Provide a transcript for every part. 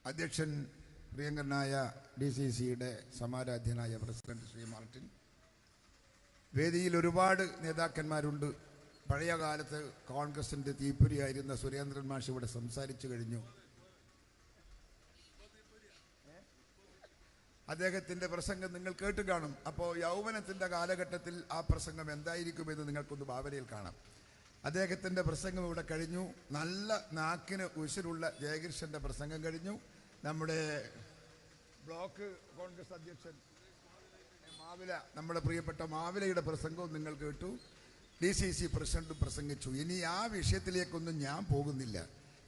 അധ്യക്ഷൻ പ്രിയങ്കരനായ DCCയുടെ സമാരാധ്യനായ president Shri Martin, വേദിയിൽ ഒരുപാട് നേതാക്കന്മാരുണ്ട്. പഴയ കാലത്ത് കോൺഗ്രസിൻ്റെ തീപ്പൊരിയായിരുന്ന സുരേന്ദ്രൻ മാഷ് ഇവിടെ സംസാരിച്ചു കഴിഞ്ഞു. അദ്ദേഹത്തിൻ്റെ പ്രസംഗം നിങ്ങൾ കേട്ട് കാണും. അപ്പോൾ യൗവനത്തിൻ്റെ കാലഘട്ടത്തിൽ ആ പ്രസംഗം എന്തായിരിക്കുമെന്ന് നിങ്ങൾക്കൊന്ന് ഭാവനയിൽ കാണാം. അദ്ദേഹത്തിൻ്റെ പ്രസംഗം ഇവിടെ കഴിഞ്ഞു. നല്ല നാക്കിന് ഉശിരുള്ള ജയകൃഷ്ണൻ്റെ പ്രസംഗം കഴിഞ്ഞു. നമ്മുടെ ബ്ലോക്ക് കോൺഗ്രസ് അധ്യക്ഷൻ മാവില, നമ്മുടെ പ്രിയപ്പെട്ട മാവിലയുടെ പ്രസംഗവും നിങ്ങൾ കേട്ടു. DCC പ്രസിഡന്റും പ്രസംഗിച്ചു. ഇനി ആ വിഷയത്തിലേക്കൊന്നും ഞാൻ പോകുന്നില്ല.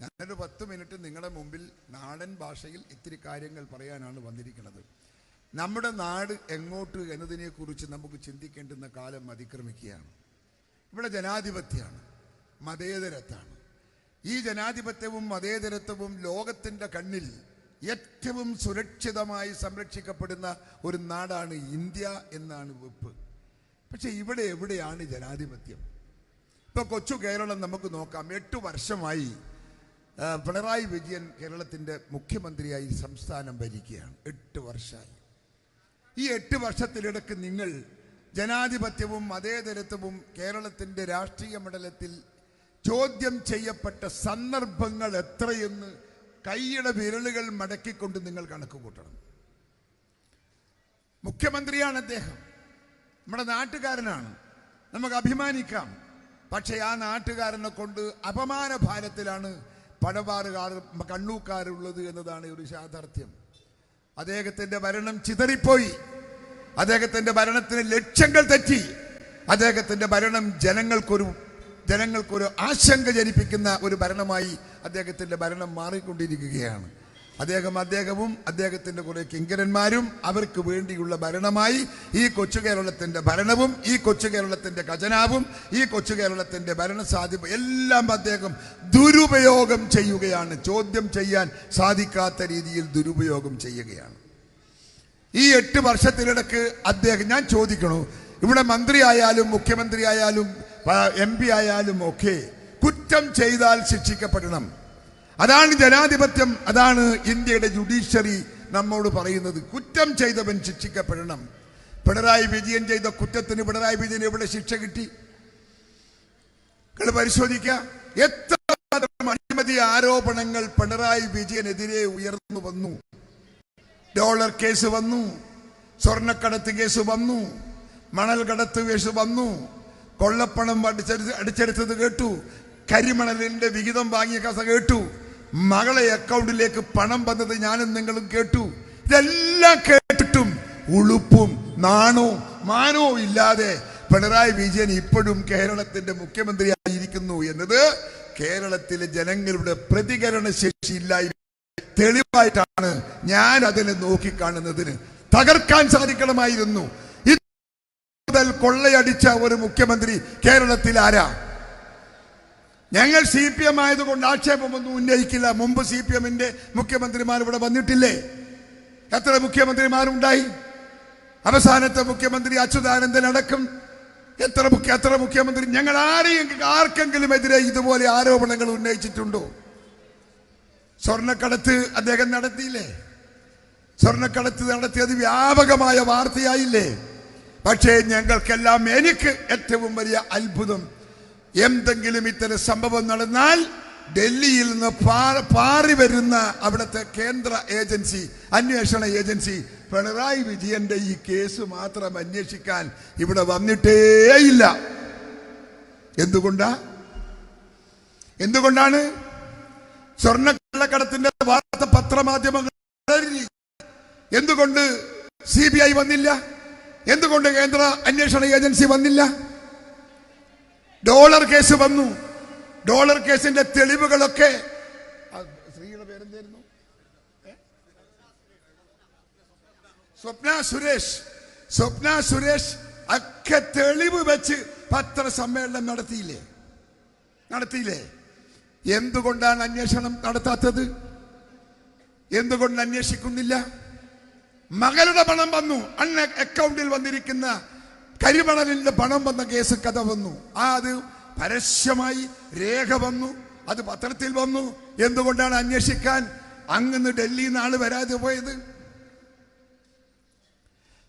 ഞാനൊരു 10 മിനിറ്റ് നിങ്ങളുടെ മുമ്പിൽ നാടൻ ഭാഷയിൽ ഇത്തിരി കാര്യങ്ങൾ പറയാനാണ് വന്നിരിക്കുന്നത്. നമ്മുടെ നാട് എങ്ങോട്ട് എന്നതിനെക്കുറിച്ച് നമുക്ക് ചിന്തിക്കേണ്ടുന്ന കാലം അതിക്രമിക്കുകയാണ്. ഇവിടെ ജനാധിപത്യമാണ്, മതേതരത്വമാണ്. ഈ ജനാധിപത്യവും മതേതരത്വവും ലോകത്തിൻ്റെ കണ്ണിൽ ഏറ്റവും സുരക്ഷിതമായി സംരക്ഷിക്കപ്പെടുന്ന ഒരു നാടാണ് ഇന്ത്യ എന്നാണ് വെപ്പ്. പക്ഷെ ഇവിടെ എവിടെയാണ് ജനാധിപത്യം? ഇപ്പോൾ കൊച്ചു കേരളം നമുക്ക് നോക്കാം. 8 വർഷമായി പിണറായി വിജയൻ കേരളത്തിൻ്റെ മുഖ്യമന്ത്രിയായി സംസ്ഥാനം ഭരിക്കുകയാണ്. 8 വർഷമായി. ഈ 8 വർഷത്തിലിടക്ക് നിങ്ങൾ ജനാധിപത്യവും മതേതരത്വവും കേരളത്തിൻ്റെ രാഷ്ട്രീയ മണ്ഡലത്തിൽ ചോദ്യം ചെയ്യപ്പെട്ട സന്ദർഭങ്ങൾ എത്രയെന്ന് കൈയുടെ വിരലുകൾ മടക്കിക്കൊണ്ട് നിങ്ങൾ കണക്ക് കൂട്ടണം. മുഖ്യമന്ത്രിയാണ് അദ്ദേഹം, നമ്മുടെ നാട്ടുകാരനാണ്, നമുക്ക് അഭിമാനിക്കാം. പക്ഷേ ആ നാട്ടുകാരനെ കൊണ്ട് അപമാന ഭാരത്തിലാണ് പടവാറുകാർ കണ്ണൂക്കാരുള്ളത് എന്നതാണ് ഒരു യാഥാർത്ഥ്യം. അദ്ദേഹത്തിൻ്റെ ഭരണം ചിതറിപ്പോയി. അദ്ദേഹത്തിൻ്റെ ഭരണത്തിന് ലക്ഷ്യങ്ങൾ തെറ്റി. അദ്ദേഹത്തിൻ്റെ ഭരണം ജനങ്ങൾക്കൊരു ആശങ്ക ജനിപ്പിക്കുന്ന ഒരു ഭരണമായി അദ്ദേഹത്തിൻ്റെ ഭരണം മാറിക്കൊണ്ടിരിക്കുകയാണ്. അദ്ദേഹവും അദ്ദേഹത്തിൻ്റെ കുറെ കിങ്കരന്മാരും അവർക്ക് വേണ്ടിയുള്ള ഭരണമായി ഈ കൊച്ചു കേരളത്തിൻ്റെ ഭരണവും ഈ കൊച്ചു കേരളത്തിൻ്റെ ഖജനാവും ഈ കൊച്ചു കേരളത്തിൻ്റെ ഭരണസാധ്യത എല്ലാം അദ്ദേഹം ദുരുപയോഗം ചെയ്യുകയാണ്. ചോദ്യം ചെയ്യാൻ സാധിക്കാത്ത രീതിയിൽ ദുരുപയോഗം ചെയ്യുകയാണ്. ഈ 8 വർഷത്തിനിടക്ക് ഞാൻ ചോദിക്കണു, ഇവിടെ മന്ത്രിയായാലും മുഖ്യമന്ത്രിയായാലും MP ആയാലും ഒക്കെ കുറ്റം ചെയ്താൽ ശിക്ഷിക്കപ്പെടണം. അതാണ് ജനാധിപത്യം. അതാണ് ഇന്ത്യയുടെ ജുഡീഷ്യറി നമ്മോട് പറയുന്നത്. കുറ്റം ചെയ്തവൻ ശിക്ഷിക്കപ്പെടണം. പിണറായി വിജയൻ ചെയ്ത കുറ്റത്തിന് പിണറായി വിജയൻ എവിടെ ശിക്ഷ കിട്ടി? പരിശോധിക്കാം. എത്ര അഴിമതി ആരോപണങ്ങൾ പിണറായി വിജയനെതിരെ ഉയർന്നു വന്നു. ഡോളർ കേസ് വന്നു, സ്വർണ്ണക്കടത്ത് കേസ് വന്നു, മണൽ കടത്ത് കേസ് വന്നു, കൊള്ളപ്പണം അടിച്ചെടുത്തത് കേട്ടു, കരിമണലിന്റെ വിഹിതം വാങ്ങിയ കഥ കേട്ടു, മകളെ അക്കൗണ്ടിലേക്ക് പണം വന്നത് ഞാനും നിങ്ങളും കേട്ടു. ഇതെല്ലാം കേട്ടിട്ടും ഉളുപ്പും നാണവും മാനവും ഇല്ലാതെ പിണറായി വിജയൻ ഇപ്പോഴും കേരളത്തിന്റെ മുഖ്യമന്ത്രിയായിരിക്കുന്നു എന്നത് കേരളത്തിലെ ജനങ്ങളുടെ പ്രതികരണ ശേഷി ഇല്ലായ്മ തെളിവായിട്ടാണ് ഞാൻ അതിനെ നോക്കിക്കാണുന്നതിന്. തകർക്കാൻ സാധിക്കണമായിരുന്നു. മുതൽ കൊള്ളയടിച്ച ഒരു മുഖ്യമന്ത്രി കേരളത്തിൽ ആരാ? ഞങ്ങൾ CPM ആയതുകൊണ്ട് ആക്ഷേപമൊന്നും ഉന്നയിക്കില്ല. മുമ്പ് CPMന്റെ മുഖ്യമന്ത്രിമാർ ഇവിടെ വന്നിട്ടില്ലേ? എത്ര മുഖ്യമന്ത്രിമാരുണ്ടായി? അവസാനത്തെ മുഖ്യമന്ത്രി അച്യുതാനന്ദൻ അടക്കം എത്ര മുഖ്യമന്ത്രി? ഞങ്ങൾ ആർക്കെങ്കിലും എതിരെ ഇതുപോലെ ആരോപണങ്ങൾ ഉന്നയിച്ചിട്ടുണ്ടോ? സ്വർണ്ണക്കടത്ത് അദ്ദേഹം നടത്തിയില്ലേ? സ്വർണ്ണക്കടത്ത് നടത്തിയത് വ്യാപകമായ വാർത്തയായില്ലേ? പക്ഷേ ഞങ്ങൾക്കെല്ലാം, എനിക്ക് ഏറ്റവും വലിയ അത്ഭുതം, എന്തെങ്കിലും ഇത്തരം സംഭവം നടന്നാൽ ഡൽഹിയിൽ നിന്ന് പാറി വരുന്ന അവിടുത്തെ കേന്ദ്ര ഏജൻസി, അന്വേഷണ ഏജൻസി പിണറായി വിജയന്റെ ഈ കേസ് മാത്രം അന്വേഷിക്കാൻ ഇവിടെ വന്നിട്ടേയില്ല. എന്തുകൊണ്ടാണ്? സ്വർണ്ണക്കള്ളക്കടത്തിന്റെ വാർത്ത പത്രമാധ്യമങ്ങൾ എന്തുകൊണ്ട് CBI വന്നില്ല? എന്തുകൊണ്ട് കേന്ദ്ര അന്വേഷണ ഏജൻസി വന്നില്ല? ഡോളർ കേസ് വന്നു. ഡോളർ കേസിന്റെ തെളിവുകളൊക്കെ, സ്ത്രീയുടെ പേരെന്തായിരുന്നു? സ്വപ്ന സുരേഷ് ഒക്കെ തെളിവ് വെച്ച് പത്രസമ്മേളനം നടത്തിയില്ലേ? എന്തുകൊണ്ടാണ് അന്വേഷണം നടത്താത്തത്? എന്തുകൊണ്ട് അന്വേഷിക്കുന്നില്ല? മകളുടെ പണം വന്നു, അക്കൗണ്ടിൽ വന്നിരിക്കുന്ന കരിമണലിന്റെ പണം വന്ന കേസ് കഥ വന്നു. അത് പരസ്യമായി രേഖ വന്നു, അത് പത്രത്തിൽ വന്നു. എന്തുകൊണ്ടാണ് അന്വേഷിക്കാൻ അങ്ങ് ഡൽഹിയിൽ നിന്ന് ആള് വരാതെ പോയത്?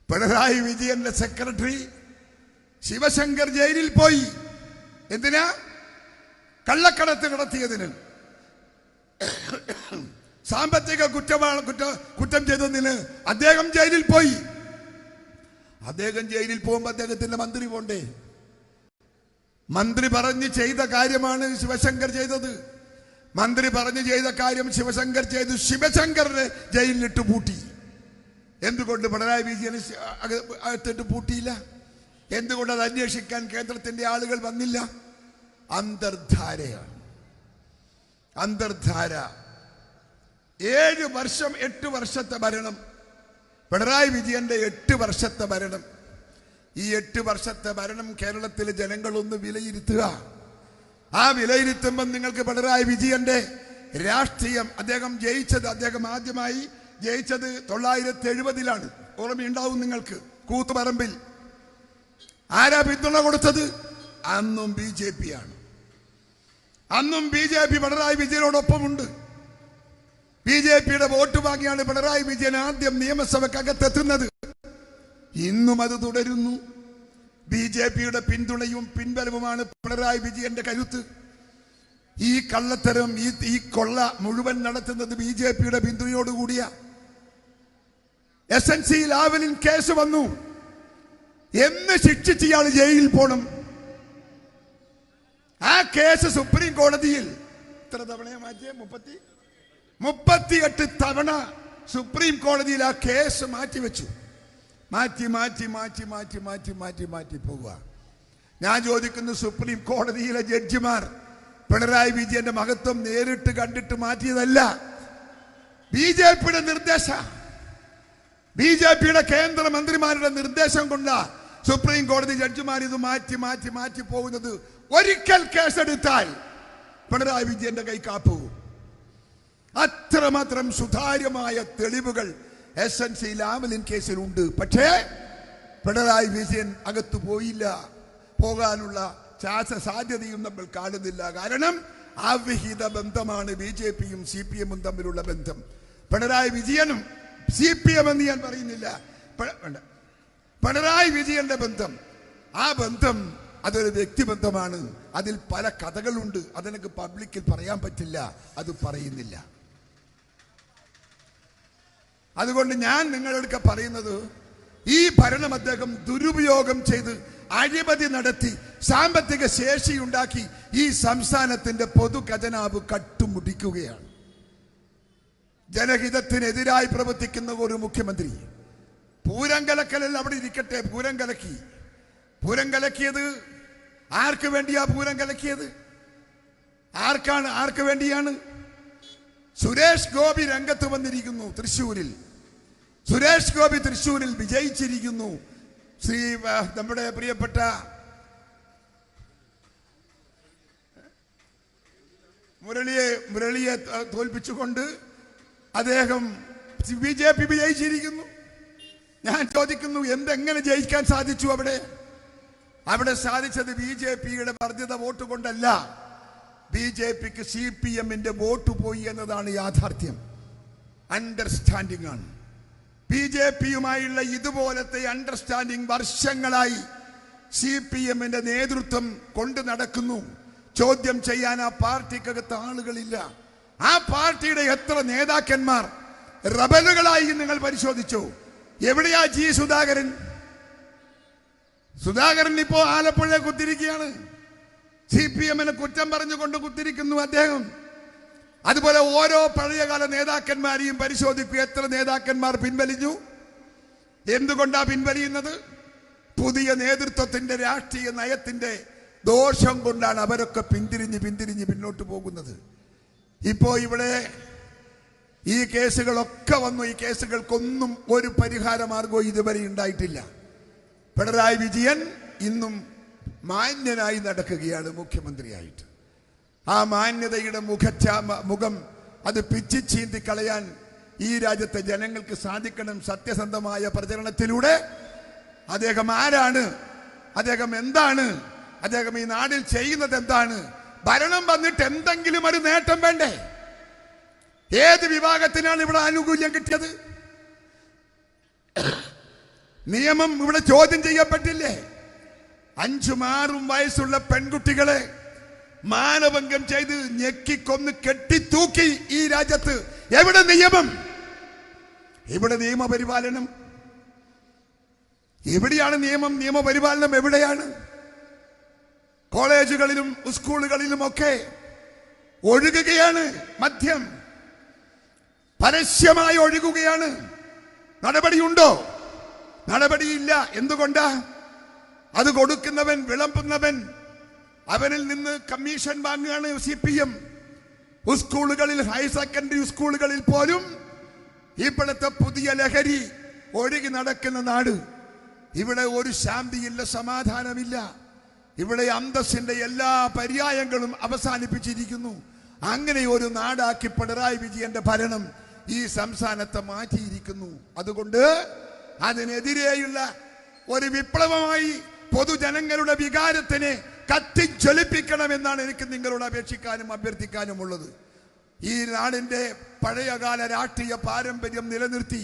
പിണറായി വിജയന്റെ സെക്രട്ടറി ശിവശങ്കർ ജയിലിൽ പോയി. എന്തിനാ? കള്ളക്കടത്ത് നടത്തിയതിന്, സാമ്പത്തിക കുറ്റം ചെയ്തതിന് അദ്ദേഹം ജയിലിൽ പോയി. അദ്ദേഹം ജയിലിൽ പോകുമ്പോൾ അദ്ദേഹത്തിന്റെ മന്ത്രി പോണ്ടേ? മന്ത്രി പറഞ്ഞ് ചെയ്ത കാര്യമാണ് ശിവശങ്കർ ചെയ്തത്. മന്ത്രി പറഞ്ഞു ചെയ്ത കാര്യം ശിവശങ്കർ ചെയ്തു. ശിവശങ്കറിനെ ജയിലിലിട്ട് പൂട്ടി. എന്തുകൊണ്ട് പിണറായി വിജയന് അകത്തിട്ട് പൂട്ടിയില്ല? എന്തുകൊണ്ട് അത് അന്വേഷിക്കാൻ കേന്ദ്രത്തിന്റെ ആളുകൾ വന്നില്ല? അന്തർധാരയാണ്. അന്തർധാര. 7 വർഷം 8 വർഷത്തെ ഭരണം. പിണറായി വിജയന്റെ 8 വർഷത്തെ ഭരണം. ഈ 8 വർഷത്തെ ഭരണം കേരളത്തിലെ ജനങ്ങളൊന്ന് വിലയിരുത്തുക. ആ വിലയിരുത്തുമ്പോൾ നിങ്ങൾക്ക് പിണറായി വിജയന്റെ രാഷ്ട്രീയം, അദ്ദേഹം ആദ്യമായി ജയിച്ചത് 970-ലാണ്. ഓർമ്മയുണ്ടാവും നിങ്ങൾക്ക്. കൂത്തുപറമ്പിൽ ആരാ പിന്തുണ കൊടുത്തത്? അന്നും BJP ആണ്. അന്നും BJP പിണറായി വിജയനോടൊപ്പമുണ്ട്. BJPയുടെ വോട്ട് വാങ്ങിയാണ് പിണറായി വിജയൻ ആദ്യം നിയമസഭക്കകത്തെത്തുന്നത്. ഇന്നും അത് തുടരുന്നു. BJPയുടെ പിന്തുണയും പിൻബലവുമാണ് പിണറായി വിജയന്റെ കരുത്ത്. ഈ കള്ളത്തരം, ഈ കൊള്ള മുഴുവൻ നടത്തുന്നത് BJPയുടെ പിന്തുണയോടുകൂടിയ. SNC ലാവലിൻ കേസ് വന്നു. എന്ന് ശിക്ഷിച്ച് ഇയാൾ ജയിലിൽ പോണം. ആ കേസ് സുപ്രീം കോടതിയിൽ എത്ര തവണ മാറ്റിയ? 38 തവണ സുപ്രീം കോടതിയിൽ ആ കേസ് മാറ്റിവെച്ചു. മാറ്റി പോവുക. ഞാൻ ചോദിക്കുന്നു, സുപ്രീം കോടതിയിലെ ജഡ്ജിമാർ പിണറായി വിജയന്റെ മഹത്വം നേരിട്ട് കണ്ടിട്ട് മാറ്റിയതല്ല. BJPയുടെ നിർദ്ദേശം, BJPയുടെ കേന്ദ്രമന്ത്രിമാരുടെ നിർദ്ദേശം കൊണ്ടാ സുപ്രീം കോടതി ജഡ്ജിമാർ ഇത് മാറ്റി പോകുന്നത്. ഒരിക്കൽ കേസെടുത്താൽ പിണറായി വിജയന്റെ കൈ കാപ്പു. അത്രമാത്രം സുതാര്യമായ തെളിവുകൾ SNC ലാവലിൻ കേസിലുണ്ട്. പക്ഷേ പിണറായി വിജയൻ അകത്തു പോയില്ല. പോകാനുള്ള സാധ്യതയും നമ്മൾ കാണുന്നില്ല. കാരണം അവിഹിത ബന്ധമാണ് BJPയും CPM-ഉം തമ്മിലുള്ള ബന്ധം. പിണറായി വിജയനും CPM എന്ന് ഞാൻ പറയുന്നില്ല, പിണറായി വിജയന്റെ ബന്ധം, ആ ബന്ധം അതൊരു വ്യക്തിബന്ധമാണ്. അതിൽ പല കഥകളുണ്ട്. അതെനിക്ക് പബ്ലിക്കിൽ പറയാൻ പറ്റില്ല, അത് പറയുന്നില്ല. അതുകൊണ്ട് ഞാൻ നിങ്ങളൊക്കെ പറയുന്നത്, ഈ ഭരണം അദ്ദേഹം ദുരുപയോഗം ചെയ്ത് അഴിമതി നടത്തി സാമ്പത്തിക ശേഷിയുണ്ടാക്കി ഈ സംസ്ഥാനത്തിന്റെ പൊതു ഖജനാവ് കട്ടുമുടിക്കുകയാണ്. ജനഹിതത്തിനെതിരായി പ്രവർത്തിക്കുന്ന ഒരു മുഖ്യമന്ത്രി. പൂരം കലക്കലല്ല അവിടെ ഇരിക്കട്ടെ, പൂരം കലക്കി. പൂരം കലക്കിയത് ആർക്ക് വേണ്ടിയാ? പൂരം കലക്കിയത് ആർക്ക് വേണ്ടിയാണ്? സുരേഷ് ഗോപി രംഗത്ത് വന്നിരിക്കുന്നു. തൃശ്ശൂരിൽ സുരേഷ് ഗോപി തൃശ്ശൂരിൽ വിജയിച്ചിരിക്കുന്നു. നമ്മുടെ പ്രിയപ്പെട്ട മുരളിയെ തോൽപ്പിച്ചുകൊണ്ട് അദ്ദേഹം BJP വിജയിച്ചിരിക്കുന്നു. ഞാൻ ചോദിക്കുന്നു, എന്തെങ്ങനെ ജയിക്കാൻ സാധിച്ചു? അവിടെ സാധിച്ചത് BJPയുടെ വർദ്ധിത വോട്ട് കൊണ്ടല്ല. BJPക്ക് CPM-ന്റെ വോട്ട് പോയി എന്നതാണ് യാഥാർത്ഥ്യം. അണ്ടർസ്റ്റാൻഡിംഗ് ആണ്. BJPയുമായുള്ള ഇതുപോലത്തെ അണ്ടർസ്റ്റാൻഡിംഗ് വർഷങ്ങളായി CPM-ന്റെ നേതൃത്വം കൊണ്ട് നടക്കുന്നു. ചോദ്യം ചെയ്യാൻ ആ പാർട്ടിക്കകത്ത് ആളുകളില്ല. ആ പാർട്ടിയുടെ എത്ര നേതാക്കന്മാർ റബലുകളായി നിങ്ങൾ പരിശോധിച്ചോ? എവിടെയാ സുധാകരൻ? സുധാകരൻ ഇപ്പോ ആലപ്പുഴ കുത്തിരിക്കുകയാണ്. CPM-നെ കുറ്റം പറഞ്ഞുകൊണ്ട് കുത്തിരിക്കുന്നു അദ്ദേഹം. അതുപോലെ ഓരോ പഴയകാല നേതാക്കന്മാരെയും പരിശോധിക്കുക. എത്ര നേതാക്കന്മാർ പിൻവലിഞ്ഞു? എന്തുകൊണ്ടാ പിൻവലിയുന്നത്? പുതിയ നേതൃത്വത്തിന്റെ രാഷ്ട്രീയ നയത്തിന്റെ ദോഷം കൊണ്ടാണ് അവരൊക്കെ പിന്തിരിഞ്ഞ് പിന്നോട്ട് പോകുന്നത്. ഇപ്പോ ഇവിടെ ഈ കേസുകളൊക്കെ വന്നു. ഈ കേസുകൾക്കൊന്നും ഒരു പരിഹാര മാർഗവും ഇതുവരെ ഉണ്ടായിട്ടില്ല. പിണറായി വിജയൻ ഇന്നും മാന്യനായി നടക്കുകയാണ് മുഖ്യമന്ത്രിയായിട്ട്. ആ മാന്യതയുടെ മുഖം അത് പിച്ചിച്ചീന്തി കളയാൻ ഈ രാജ്യത്തെ ജനങ്ങൾക്ക് സാധിക്കണം. സത്യസന്ധമായ പ്രചരണത്തിലൂടെ അദ്ദേഹം ആരാണ്, അദ്ദേഹം എന്താണ്, അദ്ദേഹം ഈ നാടിൽ ചെയ്യുന്നത് എന്താണ്, ഭരണം വന്നിട്ട് എന്തെങ്കിലും ഒരു നേട്ടം വേണ്ടേ? ഏത് വിഭാഗത്തിനാണ് ഇവിടെ ആനുകൂല്യം കിട്ടിയത്? നിയമം ഇവിടെ ചോദ്യം ചെയ്യപ്പെട്ടില്ലേ? 5ഉം 6ഉം വയസ്സുള്ള പെൺകുട്ടികളെ മാനഭംഗം ചെയ്ത് ഞെക്കിക്കൊന്ന് കെട്ടിത്തൂക്കി ഈ രാജ്യത്ത്. എവിടെ നിയമം? ഇവിടെ നിയമപരിപാലനം എവിടെയാണ്? നിയമപരിപാലനം എവിടെയാണ്? കോളേജുകളിലും സ്കൂളുകളിലും ഒക്കെ ഒഴുകുകയാണ് മദ്യം, പരസ്യമായി ഒഴുകുകയാണ്. നടപടിയുണ്ടോ? നടപടിയില്ല. എന്തുകൊണ്ടാ? അത് കൊടുക്കുന്നവൻ, വിളമ്പുന്നവൻ, അവനിൽ നിന്ന് കമ്മീഷൻ വാങ്ങുകയാണ് CPM. സ്കൂളുകളിൽ, ഹയർ സെക്കൻഡറി സ്കൂളുകളിൽ പോലും ഇപ്പോഴത്തെ പുതിയ ലഹരി ഒഴുകി നടക്കുന്ന നാട്. ഇവിടെ ഒരു ശാന്തിയില്ല, സമാധാനമില്ല. ഇവിടെ അന്തസ്സിന്റെ എല്ലാ പര്യായങ്ങളും അവസാനിപ്പിച്ചിരിക്കുന്നു. അങ്ങനെ ഒരു നാടാക്കി പിണറായി വിജയന്റെ ഭരണം ഈ സംസ്ഥാനത്തെ മാറ്റിയിരിക്കുന്നു. അതുകൊണ്ട് അതിനെതിരെയുള്ള ഒരു വിപ്ലവമായി പൊതുജനങ്ങളുടെ വികാരത്തിനെ കത്തിജ്വലിപ്പിക്കണമെന്നാണ് എനിക്ക് നിങ്ങളോട് അപേക്ഷിക്കാനും അഭ്യർത്ഥിക്കാനുമുള്ളത്. ഈ നാടിന്റെ പഴയകാല രാഷ്ട്രീയ പാരമ്പര്യം നിലനിർത്തി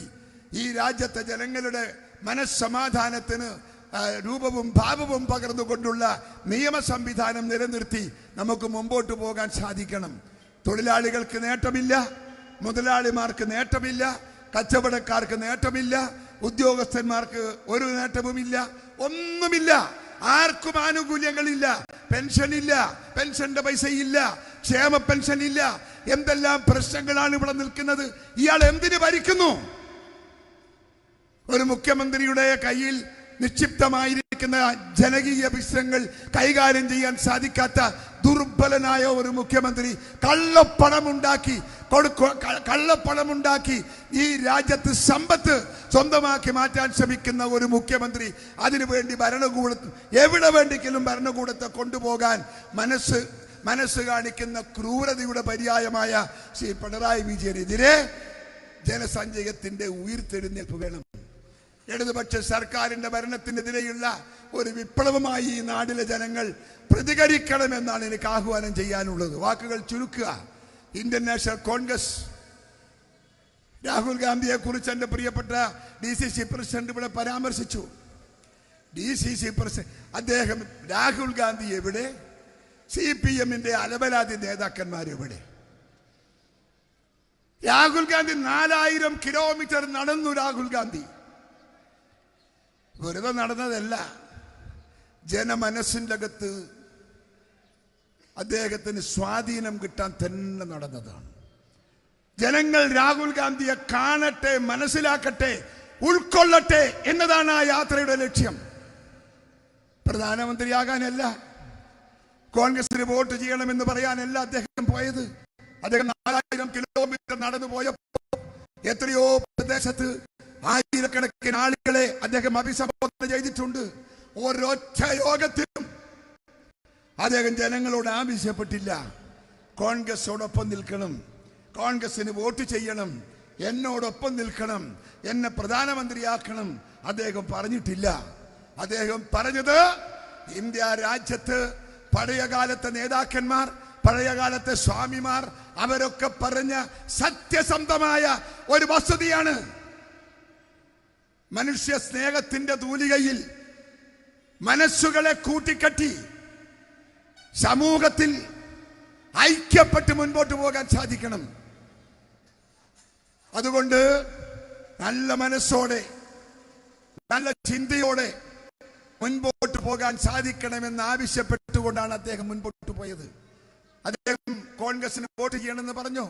ഈ രാജ്യത്തെ ജനങ്ങളുടെ മനസ്സമാധാനത്തിന് രൂപവും ഭാവവും പകർന്നുകൊണ്ടുള്ള നിയമ സംവിധാനം നിലനിർത്തി നമുക്ക് മുമ്പോട്ട് പോകാൻ സാധിക്കണം. തൊഴിലാളികൾക്ക് നേട്ടമില്ല, മുതലാളിമാർക്ക് നേട്ടമില്ല, കച്ചവടക്കാർക്ക് നേട്ടമില്ല, ഉദ്യോഗസ്ഥന്മാർക്ക് ഒരു നേട്ടവുമില്ല, ഒന്നുമില്ല. ആർക്കും ആനുകൂല്യങ്ങളില്ല, പെൻഷനില്ല, പെൻഷന്റെ പൈസയില്ല, ക്ഷേമ പെൻഷൻ ഇല്ല. എന്തെല്ലാം പ്രശ്നങ്ങളാണ് ഇവിടെ നിൽക്കുന്നത്. ഇയാൾ എന്തിനു ഭരിക്കുന്നു? ഒരു മുഖ്യമന്ത്രിയുടെ കയ്യിൽ നിക്ഷിപ്തമായിരിക്കുന്ന ജനകീയ വിഷയങ്ങൾ കൈകാര്യം ചെയ്യാൻ സാധിക്കാത്ത ദുർബലനായ ഒരു മുഖ്യമന്ത്രി കള്ളപ്പണമുണ്ടാക്കി ഈ രാജ്യത്ത് സമ്പത്ത് സ്വന്തമാക്കി മാറ്റാൻ ശ്രമിക്കുന്ന ഒരു മുഖ്യമന്ത്രി, അതിനുവേണ്ടി ഭരണകൂടം എവിടെ വേണ്ടെങ്കിലും ഭരണകൂടത്തെ കൊണ്ടുപോകാൻ മനസ്സ് കാണിക്കുന്ന ക്രൂരതയുടെ പര്യായമായ ശ്രീ പിണറായി വിജയനെതിരെ ജനസഞ്ചയത്തിന്റെ ഉയർത്തെഴുന്നേൽപ്പ് വേണം. ഇടതുപക്ഷ സർക്കാരിന്റെ ഭരണത്തിനെതിരെയുള്ള ഒരു വിപ്ലവമായി ഈ നാട്ടിലെ ജനങ്ങൾ പ്രതികരിക്കണമെന്നാണ് എനിക്ക് ആഹ്വാനം ചെയ്യാനുള്ളത്. വാക്കുകൾ ചുരുക്കുക. ഇന്ത്യൻ നാഷണൽ കോൺഗ്രസ് രാഹുൽ ഗാന്ധിയെ കുറിച്ച് എന്റെ പ്രിയപ്പെട്ട DCC പ്രസിഡന്റ് ഇവിടെ പരാമർശിച്ചു. DCC പ്രസിഡന്റ് അദ്ദേഹം, രാഹുൽ ഗാന്ധി എവിടെ? CPMന്റെ അലബലാതി നേതാക്കന്മാരെവിടെ? രാഹുൽ ഗാന്ധി 4000 കിലോമീറ്റർ നടന്നു. രാഹുൽ ഗാന്ധി വെറുതെ നടന്നതല്ല, ജനമനസ്സിൻ്റെ അകത്ത് അദ്ദേഹത്തിന് സ്വാധീനം കിട്ടാൻ തന്നെ നടന്നതാണ്. ജനങ്ങൾ രാഹുൽ ഗാന്ധിയെ കാണട്ടെ, മനസ്സിലാക്കട്ടെ, ഉൾക്കൊള്ളട്ടെ എന്നതാണ് ആ യാത്രയുടെ ലക്ഷ്യം. പ്രധാനമന്ത്രിയാകാനല്ല, കോൺഗ്രസിന് വോട്ട് ചെയ്യണമെന്ന് പറയാനല്ല അദ്ദേഹം പോയത്. അദ്ദേഹം 4000 കിലോമീറ്റർ നടന്നു പോയപ്പോൾ എത്രയോ പ്രദേശത്ത് ആയിരക്കണക്കിന് ആളുകളെ അദ്ദേഹം അഭിസംബോധന ചെയ്തിട്ടുണ്ട്. ഒരൊറ്റ യോഗത്തിലും അദ്ദേഹം ജനങ്ങളോട് ആവശ്യപ്പെട്ടില്ല, കോൺഗ്രസോടൊപ്പം നിൽക്കണം, കോൺഗ്രസിന് വോട്ട് ചെയ്യണം, എന്നോടൊപ്പം നിൽക്കണം, എന്നെ പ്രധാനമന്ത്രിയാക്കണം. അദ്ദേഹം പറഞ്ഞിട്ടില്ല. അദ്ദേഹം പറഞ്ഞത്, ഇന്ത്യ രാജ്യത്ത് പഴയകാലത്തെ നേതാക്കന്മാർ, പഴയകാലത്തെ സ്വാമിമാർ അവരൊക്കെ പറഞ്ഞ സത്യസന്ധമായ ഒരു വസ്തുതയാണ്. മനുഷ്യ സ്നേഹത്തിന്റെ തൂലികയിൽ മനസ്സുകളെ കൂട്ടിക്കെട്ടി സമൂഹത്തിൽ ഐക്യപ്പെട്ട് മുൻപോട്ട് പോകാൻ സാധിക്കണം. അതുകൊണ്ട് നല്ല മനസ്സോടെ, നല്ല ചിന്തയോടെ മുൻപോട്ട് പോകാൻ സാധിക്കണമെന്ന് ആവശ്യപ്പെട്ടുകൊണ്ടാണ് അദ്ദേഹം മുൻപോട്ട് പോയത്. അദ്ദേഹം കോൺഗ്രസിന് വോട്ട് ചെയ്യണമെന്ന് പറഞ്ഞു,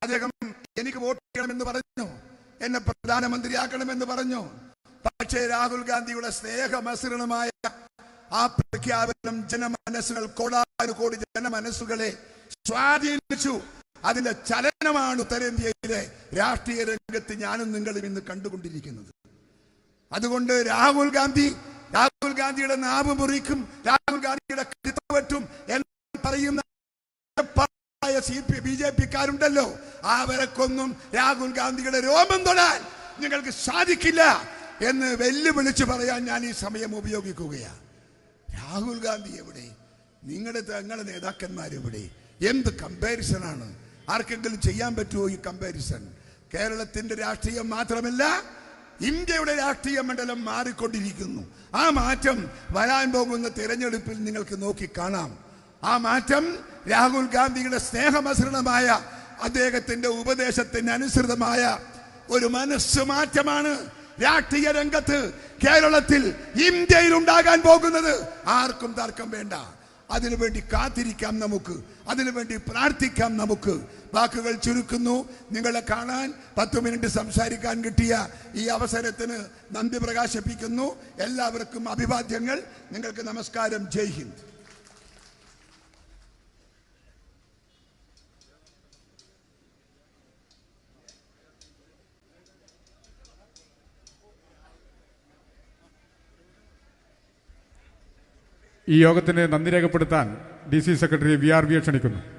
അദ്ദേഹം എനിക്ക് വോട്ട് ചെയ്യണമെന്ന് പറഞ്ഞു, എന്നെ പ്രധാനമന്ത്രിയാക്കണമെന്ന് പറഞ്ഞു. പക്ഷേ രാഹുൽ ഗാന്ധിയുടെ സ്നേഹമസൃണമായ ആ പ്രഖ്യാപനം ജനമനസ്സുകൾ, കോടാനുകോടി ജനമനസ്സുകളെ സ്വാധീനിച്ചു. അതിന്റെ ചലനമാണ് ഉത്തരേന്ത്യയിലെ രാഷ്ട്രീയ രംഗത്ത് ഞാനും നിങ്ങളും ഇന്ന് കണ്ടുകൊണ്ടിരിക്കുന്നത്. അതുകൊണ്ട് രാഹുൽ ഗാന്ധിയുടെ നാവ് മുറിക്കും, രാഹുൽ ഗാന്ധിയുടെ കരുത്ത് പറ്റും എന്ന് പറയുന്ന BJP-ക്കാരുണ്ടല്ലോ, അവരൊക്കൊന്നും രാഹുൽ ഗാന്ധിയുടെ രോമം തൊടാൻ നിങ്ങൾക്ക് സാധിക്കില്ല എന്ന് വെല്ലുവിളിച്ച് പറയാൻ ഞാൻ ഈ സമയം ഉപയോഗിക്കുകയാണ്. രാഹുൽ ഗാന്ധി എവിടെ? നിങ്ങളുടെ നേതാക്കന്മാരെവിടെ? എന്ത് കമ്പാരിസണാണ്? ആർക്കെങ്കിലും ചെയ്യാൻ പറ്റുമോ ഈ കമ്പാരിസൺ? കേരളത്തിന്റെ രാഷ്ട്രീയം മാത്രമല്ല, ഇന്ത്യയുടെ രാഷ്ട്രീയ മണ്ഡലം മാറിക്കൊണ്ടിരിക്കുന്നു. ആ മാറ്റം വരാൻ പോകുന്ന തിരഞ്ഞെടുപ്പിൽ നിങ്ങൾക്ക് നോക്കി കാണാം. ആ മാറ്റം രാഹുൽ ഗാന്ധിയുടെ സ്നേഹമസൃണമായ അദ്ദേഹത്തിന്റെ ഉപദേശത്തിന് അനുസൃതമായ ഒരു മനസ്സ് മാറ്റമാണ് രാഷ്ട്രീയ രംഗത്ത് കേരളത്തിൽ, ഇന്ത്യയിൽ ഉണ്ടാകാൻ പോകുന്നത്. ആർക്കും തർക്കം വേണ്ട. അതിനുവേണ്ടി കാത്തിരിക്കാം നമുക്ക്, അതിനുവേണ്ടി പ്രാർത്ഥിക്കാം നമുക്ക്. വാക്കുകൾ ചുരുക്കുന്നു. നിങ്ങളെ കാണാൻ 10 മിനിറ്റ് സംസാരിക്കാൻ കിട്ടിയ ഈ അവസരത്തിന് നന്ദി പ്രകാശിപ്പിക്കുന്നു. എല്ലാവർക്കും അഭിവാദ്യങ്ങൾ. നിങ്ങൾക്ക് നമസ്കാരം. ജയ് ഹിന്ദ്. ഈ യോഗത്തിന് നന്ദി രേഖപ്പെടുത്താൻ DC സെക്രട്ടറി VRV ക്ഷണിക്കുന്നു.